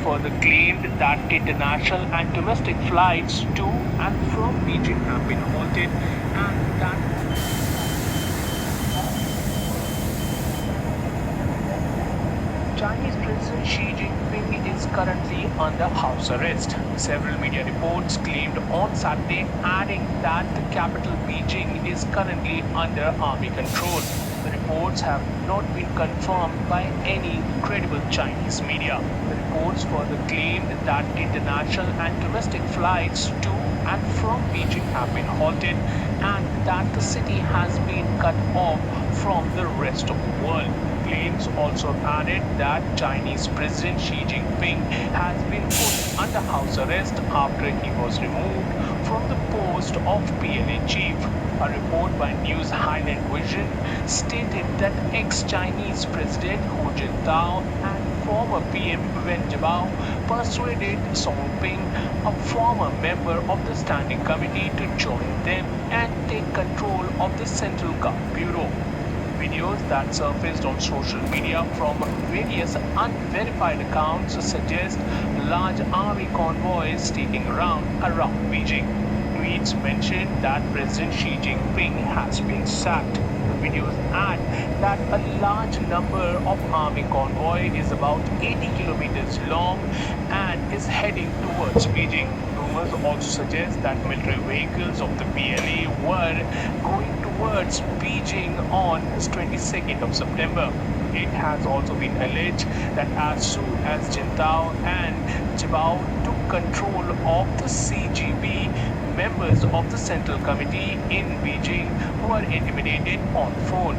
further claimed that international and domestic flights to and from Beijing have been halted and that Chinese President Xi Jinping is currently under house arrest. Several media reports claimed on Saturday, adding that the capital Beijing is currently under army control. The reports have not been confirmed by any credible Chinese media. The reports further claimed that international and domestic flights to and from Beijing have been halted and that the city has been cut off from the rest of the world. Claims also added that Chinese President Xi Jinping has been put under house arrest after he was removed from the post of PLA chief. A report by News Highland Vision stated that ex-Chinese President Hu Jintao and former PM Wen Jiabao persuaded Song Ping, a former member of the Standing Committee, to join them and take control of the Central Guard Bureau. Videos that surfaced on social media from various unverified accounts suggest large army convoys taking around Beijing. Tweets mentioned that President Xi Jinping has been sacked. The videos add that a large number of army convoy is about 80 kilometers long and is heading towards Beijing. Rumors also suggest that military vehicles of the PLA were going towards Beijing on 22nd of September. It has also been alleged that as soon as Jintao and Jiabao took control of the CGB, members of the Central Committee in Beijing were intimidated on phone.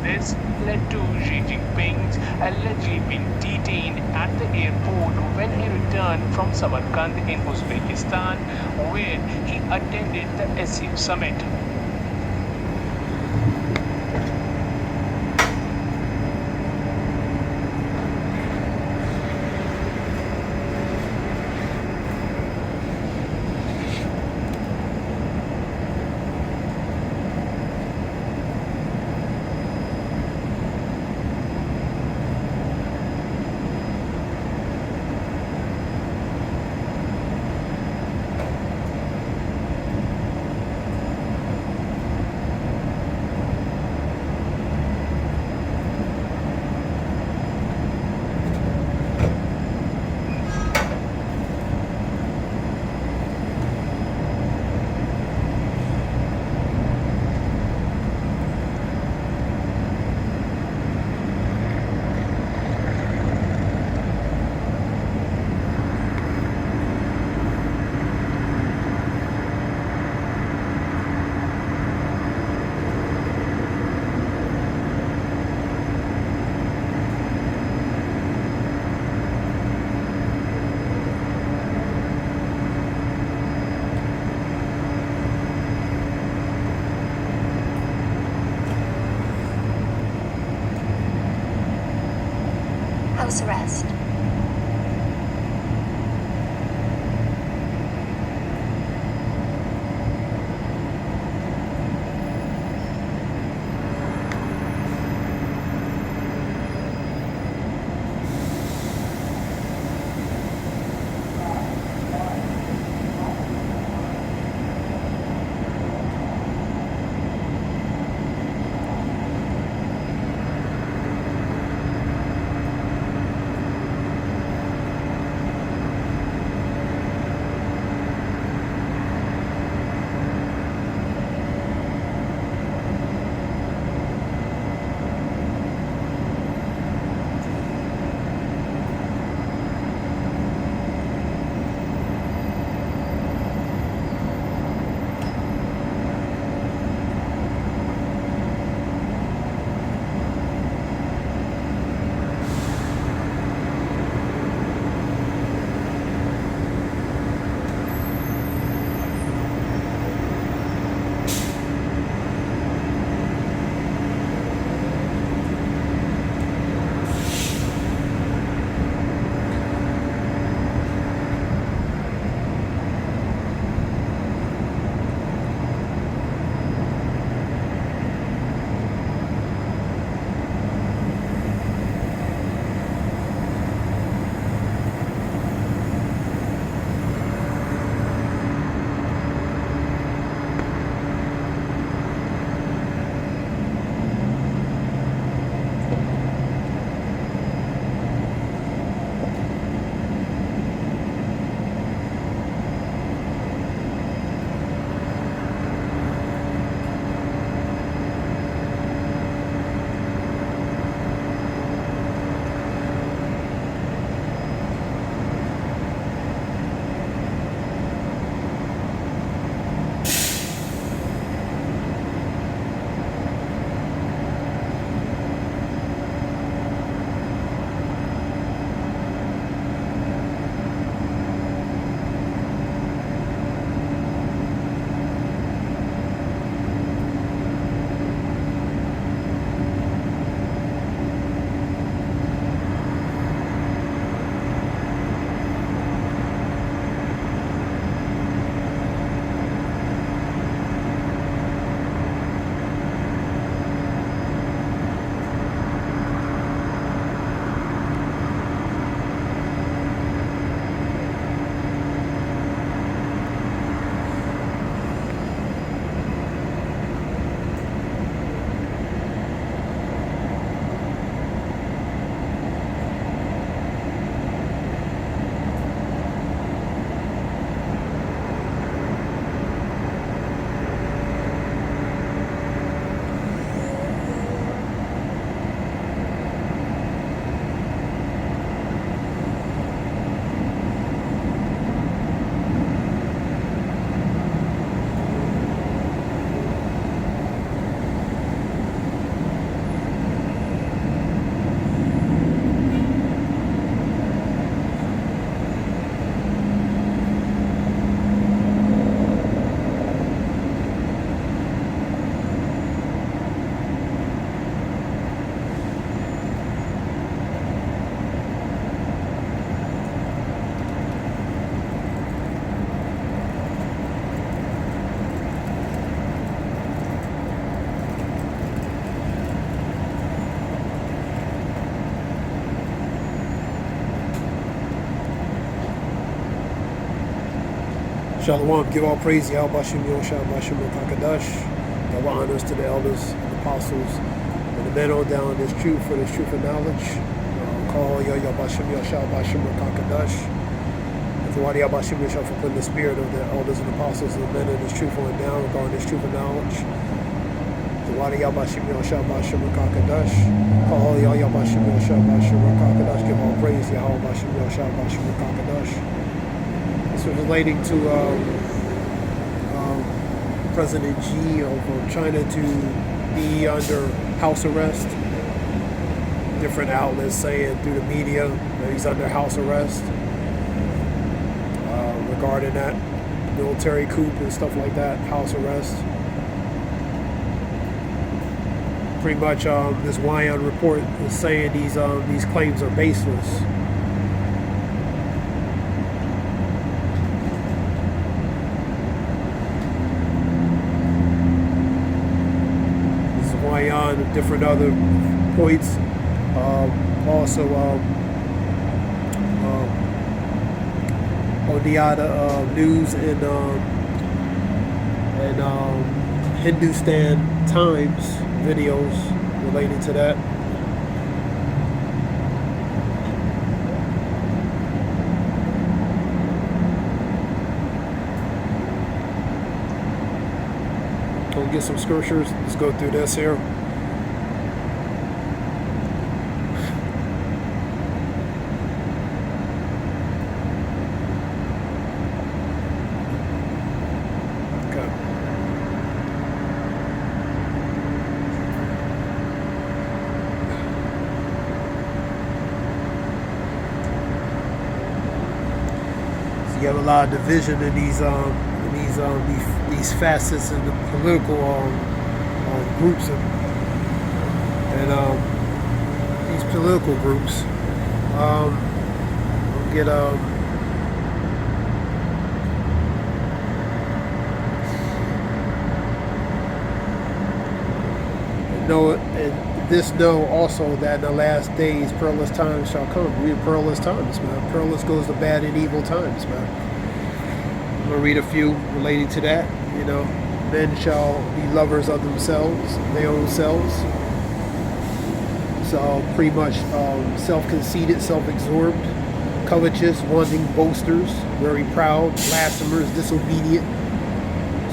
This led to Xi Jinping allegedly being detained at the airport when he returned from Samarkand in Uzbekistan, where he attended the SCO summit. House arrest. Shalom. Give all praise, Yahweh Bashim Yoshua Bashim Kakadash. Give honors to the elders and apostles and the men on down this truth for this truth and knowledge. Call Yahweh Bashim Yoshua Bashim Kakadash. And for Yahweh Bashim Yoshua for putting the spirit of the elders and apostles and the men in this truth on down regarding this truth and knowledge. Wadi Yabashim Yoshua Bashim Kakadash. Call Yahweh Bashim Yoshua Bashim Kakadash. Give all praise, Yahweh Bashim Yoshua Bashim Kakadash. This was relating to President Xi of China to be under house arrest. Different outlets saying through the media that he's under house arrest regarding that military coup and stuff like that, house arrest. Pretty much this Wyand report is saying these claims are baseless. This is Wyand and different other points. Also Odiada News and Hindustan Times videos relating to that. Go get some scriptures. Let's go through this here. You have a lot of division in these facets in the political groups and these political groups. Get know also that in the last days perilous times shall come. We're in perilous times, man. Perilous goes to bad and evil times, man. I'm gonna read a few relating to that. You know, men shall be lovers of themselves, their own selves. So pretty much self-conceited, self-absorbed, covetous, wanting, boasters, very proud, blasphemers, disobedient.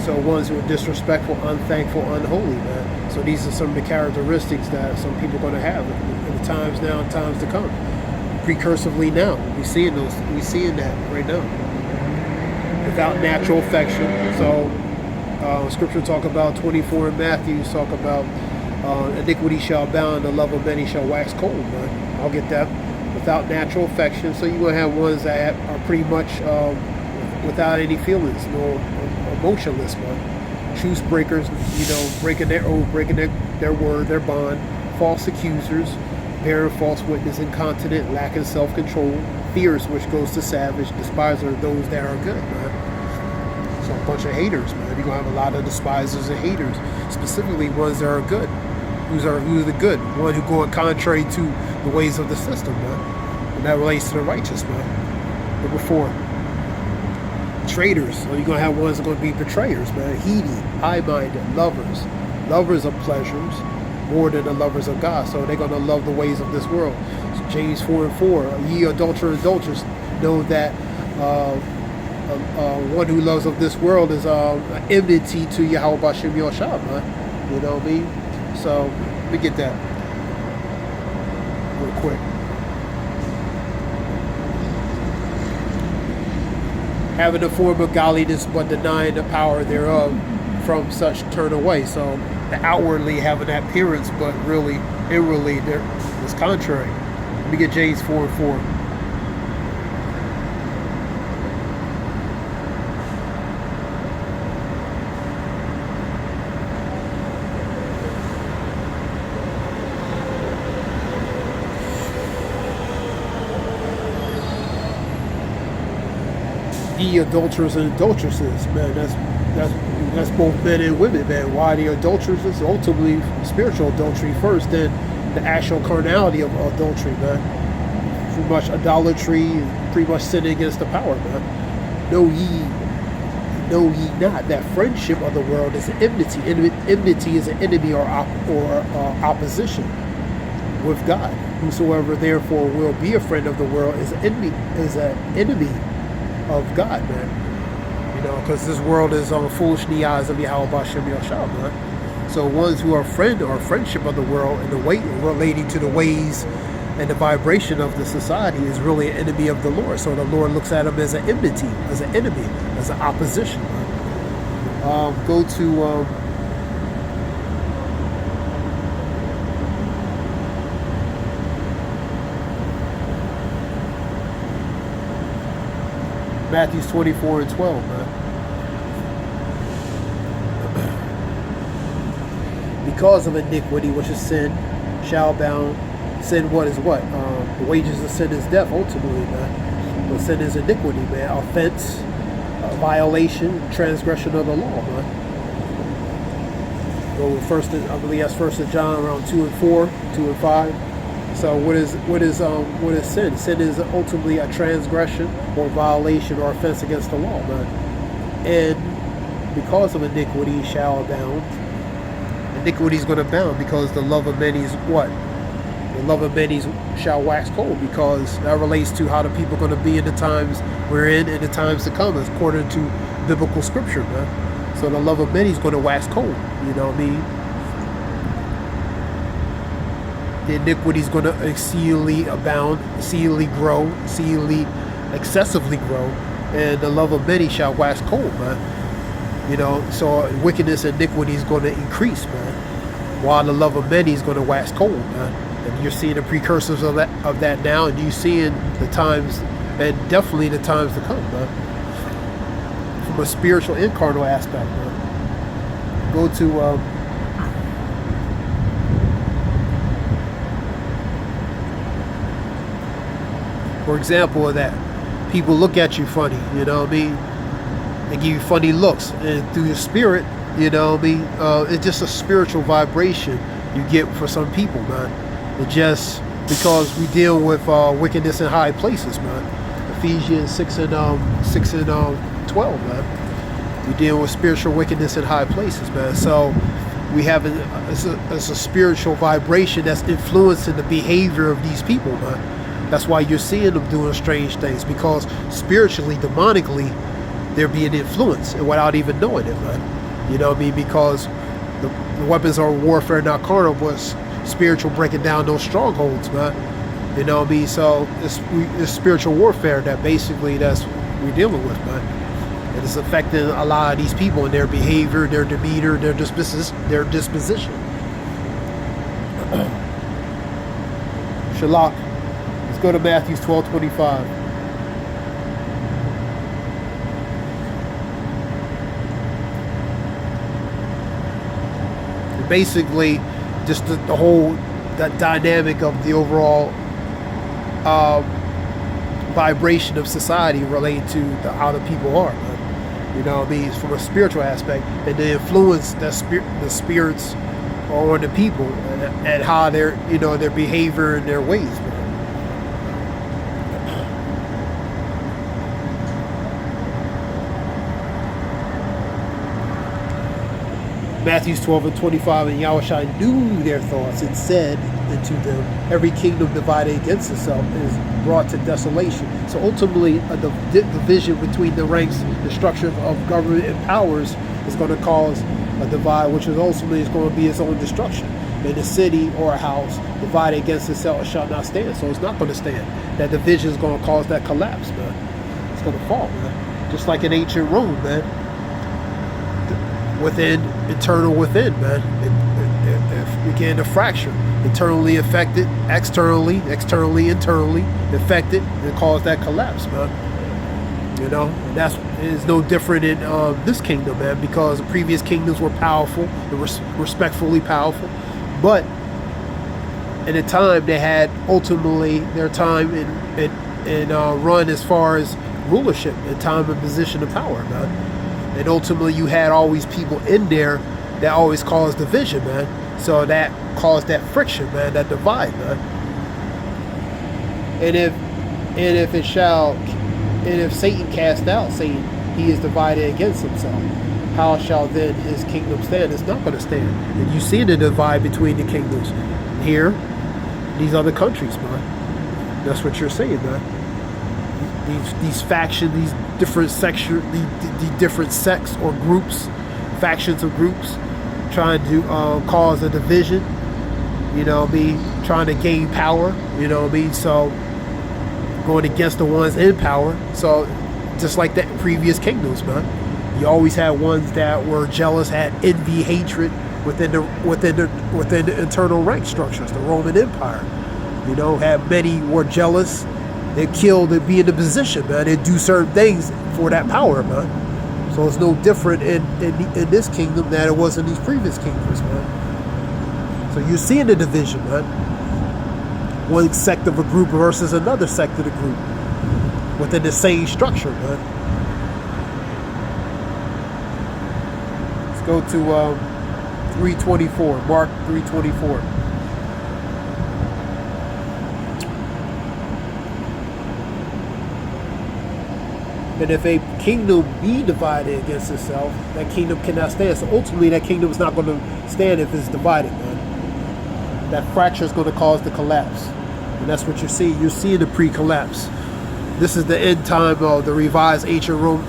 So ones who are disrespectful, unthankful, unholy, man. So these are some of the characteristics that some people are going to have in the times now and times to come. Precursively now, we're seeing that right now. Without natural affection. So scripture talk about 24 in Matthew, talk about iniquity shall abound, the love of many shall wax cold, man. I'll get that. Without natural affection. So you're going to have ones that are pretty much without any feelings, no emotionless, man. Truce breakers, you know, breaking their oath, breaking their word, their bond. False accusers, bearing false witness, incontinent, lacking self-control. Fierce, which goes to savage. Despiser of those that are good, man. So a bunch of haters, man. You're going to have a lot of despisers and haters. Specifically ones that are good. Who's the good? One who going contrary to the ways of the system, man. And that relates to the righteous, man. Number 4. Traitors. So you're going to have ones that are going to be betrayers, man. Heedy, high-minded, lovers of pleasures more than the lovers of God. So they're going to love the ways of this world. So James 4:4, ye adulterers and adulterers, know that one who loves of this world is enmity to Yahweh Bashim Yoshua, man. You know what I mean? So let me get that real quick. Having a form of godliness but denying the power thereof, from such turn away. So the outwardly having that appearance, but really, inwardly, it's contrary. Let me get James 4:4. Ye adulterers and adulteresses, man. That's both men and women, man. Why the adulterers is ultimately spiritual adultery first, then the actual carnality of adultery, man. Pretty much idolatry, pretty much sinning against the power, man. Know ye know ye not that friendship of the world is enmity. Enmity is an enemy or opposition with God. Whosoever therefore will be a friend of the world is an enemy of God, man. You know, because this world is foolish in the eyes of Yahweh Bashem Yashab, man. So ones who are friendship of the world and the way relating to the ways and the vibration of the society is really an enemy of the Lord. So the Lord looks at them as an enmity, as an enemy, as an opposition. Go to Matthew 24 and 12, man. Because of iniquity, which is sin, shall abound. Sin, what is what? The wages of sin is death, ultimately, man. But sin is iniquity, man. Offense, violation, transgression of the law, man. Go first, I believe that's 1 John around 2 and 4, 2 and 5. So what is sin? Sin is ultimately a transgression or violation or offense against the law, man. And because of iniquity shall abound. Iniquity is going to abound because the love of many is what? The love of many shall wax cold, because that relates to how the people are going to be in the times we're in and the times to come, according to biblical scripture, man. So the love of many is going to wax cold, you know what I mean? The iniquity is going to exceedingly abound, exceedingly grow, exceedingly excessively grow, and the love of many shall wax cold, man. You know, so wickedness and iniquity is going to increase, man, while the love of many is going to wax cold, man. And you're seeing the precursors of that now, and you're seeing the times, and definitely the times to come, man. From a spiritual and carnal aspect, man. Go to for example of that, people look at you funny, you know what I mean? They give you funny looks, and through your spirit, you know what I mean? It's just a spiritual vibration you get for some people, man. It just because we deal with wickedness in high places, man. Ephesians 6 and 12, man. We deal with spiritual wickedness in high places, man. So we have it's a spiritual vibration that's influencing the behavior of these people, man. That's why you're seeing them doing strange things, because spiritually, demonically, they're being influenced and without even knowing it, man. You know what I mean? Because the weapons are warfare, not carnal, but spiritual, breaking down those strongholds, man. You know what I mean? So it's spiritual warfare that basically that's we're dealing with, man. And it's affecting a lot of these people and their behavior, their demeanor, their disposition. Shalak. Let's go to Matthew 12:25. Basically, just the whole that dynamic of the overall vibration of society related to how the people are, man. You know what I mean? From a spiritual aspect, and the influence that the spirits on the people and how their their behavior and their ways, man. Matthew 12:25, and Yahushua knew their thoughts and said unto them, every kingdom divided against itself is brought to desolation. So ultimately, the division between the ranks, the structure of government and powers is going to cause a divide, which is ultimately is going to be its own destruction. And a city or a house divided against itself shall not stand. So it's not going to stand. That division is going to cause that collapse, man. It's going to fall, man. Just like in ancient Rome, man. Internal within, man. It began to fracture. Internally affected, externally, internally affected, and caused that collapse, man. You know, and is no different in this kingdom, man, because the previous kingdoms were powerful, they were respectfully powerful, but in a time they had ultimately their time and run as far as rulership and time and position of power, man. And ultimately you had always people in there that always caused division, man. So that caused that friction, man, that divide, man. And if Satan cast out Satan, he is divided against himself. How shall then his kingdom stand? It's not going to stand. And you see the divide between the kingdoms here, these other countries, man. That's what you're saying, man. These factions, these different section, the different sects or groups, factions of groups, trying to cause a division. You know what I mean? Trying to gain power. You know what I mean? So going against the ones in power. So just like the previous kingdoms, man. You always had ones that were jealous, had envy, hatred within the internal rank structures. The Roman Empire, you know, had many were jealous. They killed to be in the position, man. They do certain things for that power, man. So it's no different in this kingdom than it was in these previous kingdoms, man. So you're seeing the division, man. One sect of a group versus another sect of the group within the same structure, man. Go to 324, Mark 324. And if a kingdom be divided against itself, that kingdom cannot stand. So ultimately, that kingdom is not going to stand if it's divided, man. That fracture is going to cause the collapse. And that's what you're seeing. You're seeing the pre-collapse. This is the end time of the revised ancient Rome,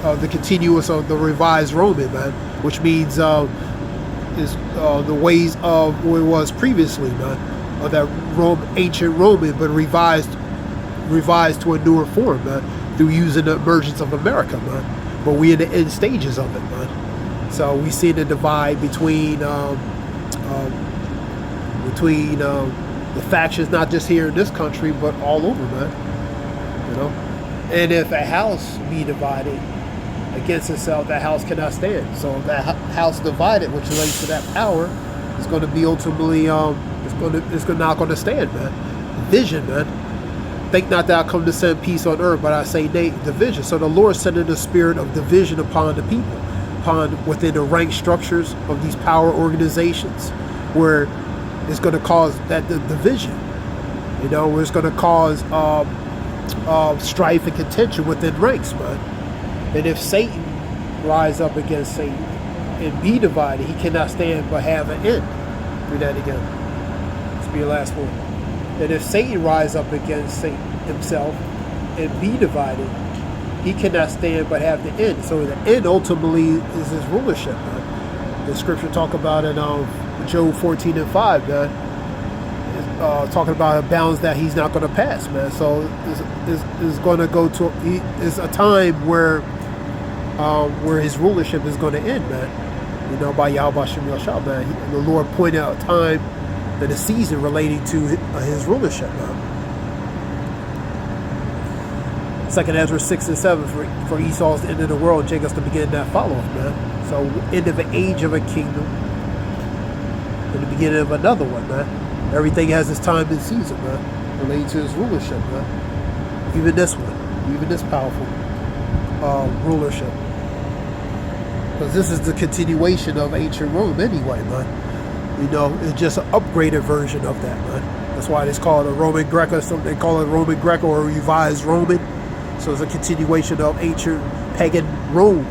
the continuous of the revised Roman, man, which means is the ways of what it was previously, man, of that ancient Roman, but revised to a newer form, man, through using the emergence of America, man. But we in the end stages of it, man. So we see the divide between the factions, not just here in this country, but all over, man. You know, and if a house be divided against itself, that house cannot stand. So if that house divided, which relates to that power, is going to be ultimately it's not going to stand, man. Division, man. Think not that I come to send peace on earth, but I say division. So the Lord sending the spirit of division upon the people, within the rank structures of these power organizations, where it's going to cause the division. You know, where it's going to cause strife and contention within ranks, man. And if Satan rise up against Satan and be divided, he cannot stand but have an end. Read that again. This will be the last one. And if Satan rise up against Satan himself and be divided, he cannot stand but have the end. So the end ultimately is his rulership, man. The scripture talk about it Job 14:5, man. Talking about a balance that he's not going to pass, man. So is going to go to. It's a time where his rulership is going to end, man. You know, by Yahweh Shem Yashah, man. The Lord pointed out a time and a season relating to his rulership, man. 2nd Ezra 6 and 7, for Esau's the end of the world, Jacob's the beginning that followeth, man. So end of an age of a kingdom, and the beginning of another one, man. Everything has its time and season, man, relating to his rulership, man. Even this one, even this powerful rulership. Because this is the continuation of ancient Rome anyway, man. You know, it's just an upgraded version of that, man. That's why it's called a Roman Greco. They call it Roman Greco or revised Roman. So it's a continuation of ancient pagan Rome.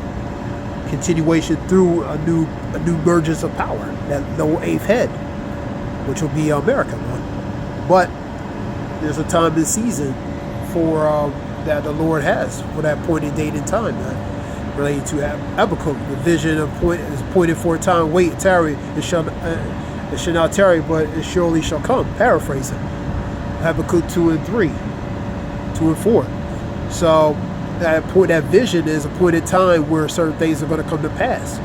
Continuation through a new emergence of power, that no eighth head, which will be America, man. But there's a time and season for that the Lord has for that appointed date and time, man. Related to Habakkuk, the vision is appointed for a time. Wait, tarry, it shall not tarry, but it surely shall come. Paraphrasing, Habakkuk 2 and 3, 2 and 4. So that vision is appointed time where certain things are going to come to pass,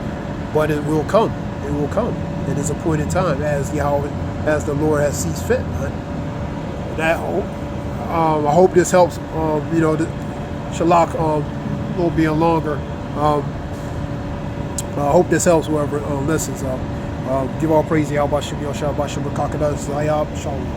but it will come. It will come. It is appointed time as the Lord has sees fit, man. And I hope this helps. You know, the Shalak will be longer. I hope this helps whoever listens. Give all praise to Yahweh Shem Yashah, Shalom.